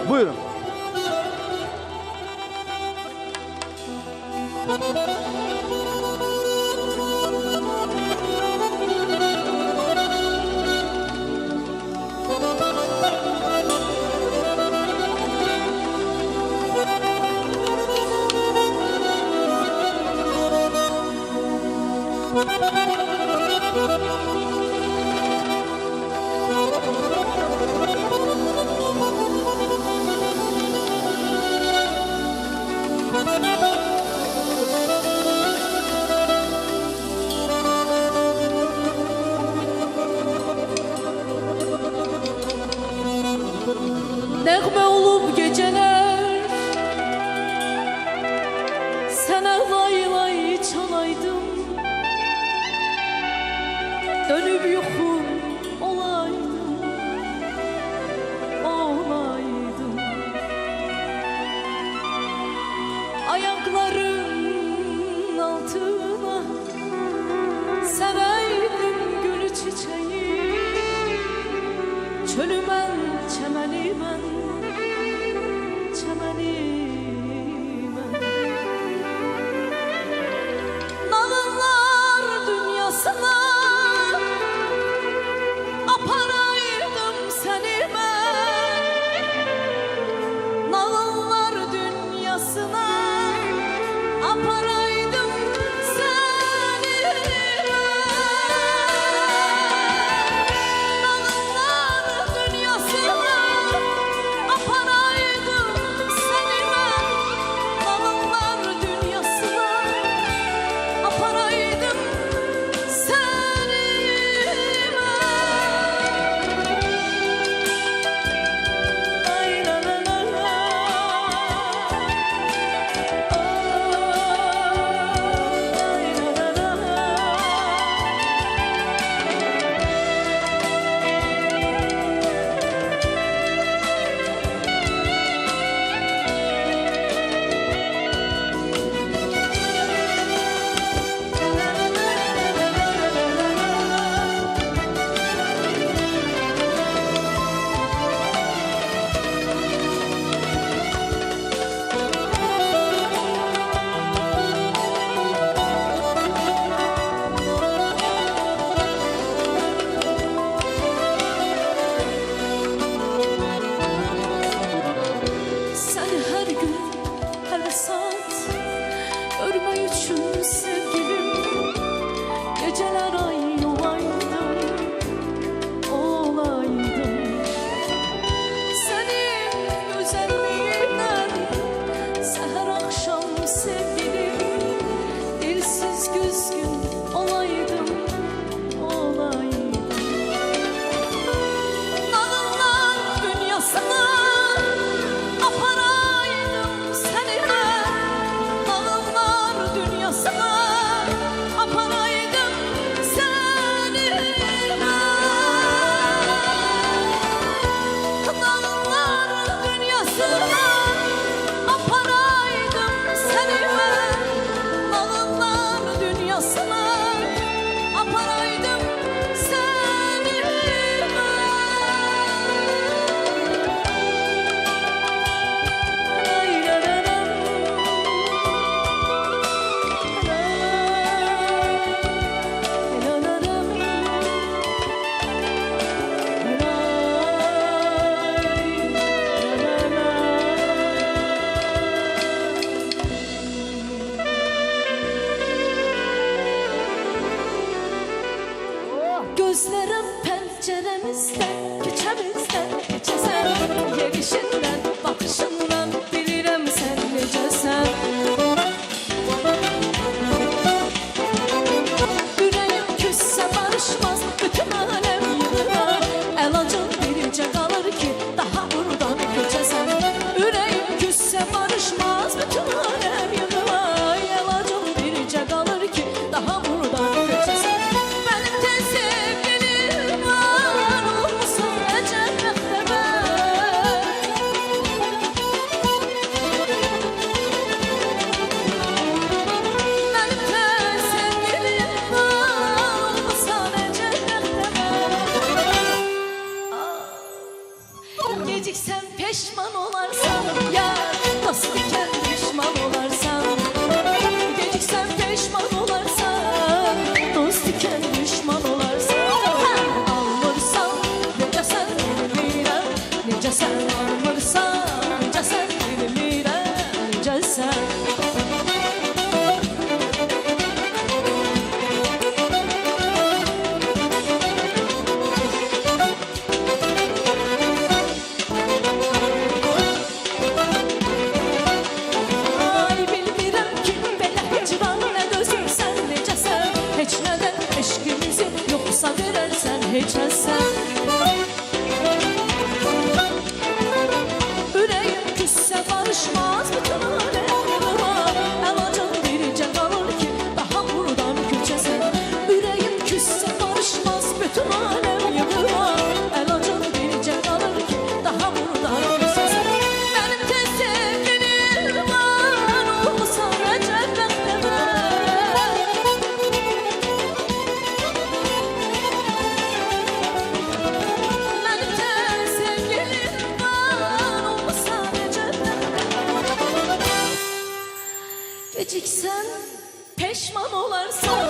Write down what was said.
Buyurun. Nəğmə olub gecələr, sənə lay lay çalaydım, dönüb yuxum olaydım, olaydım. Ayaqların altına sərəydim gülü çiçeği, çölü mən, çəməni mən, çəməni mən. Nağıllar dünyasına aparaydım səni mən, nağıllar dünyasına aparaydım səni mən. Nağıllar dünyasına aparaydım səni mən, nağıllar dünyasına aparaydım səni mən. Ay la la la la, ay la la la la. Səni hər gün, hər saat görmək üçün sevgilim, gecələr ay olaydım, olaydım. Sənin gözəlliyindən səhər axşam sevgilim, dilsiz güzgün olaydım, olaydım. Nağıllar dünyasına aparaydım səni mən, nağıllar dünyasına aparaydım səni mən. Nağıllar dünyasına aparaydım səni mən, nağıllar dünyasına aparaydım səni mən. Lay la la la, la la la la, gözlerim penceremizden, keçemizden geçesen, yerişinden, bakışından bilirim sen necesen. Yüreğim küsse barışmaz, bütün alem yığına, elacın biricə kalır ki daha buradan köçesen. Yüreğim küsse barışmaz, bütün alem yığına, elacın biricə kalır ki daha buradan köçesen. Benim tek sevgilim var, peşman olarsan, yar dost iken düşman olarsan. Geciksen peşman olarsan, dost iken düşman olarsan. Almırsan necəsən bilmirəm, necəsən almırsan, necəsən bilmirəm, necəsən. Heç əsən ürəyim küssə barışmaz bütün aləm yanıma. Əlacın biricə qalır ki, daha buradan köçəsən. Ürəyim küssə barışmaz bütün aləm yanıma. Əlacın biricə qalır ki, daha buradan köçəsən. Mənim tez sevgilim var, olmasa əcəb bəxtəmə. Geciksen peşman olarsan.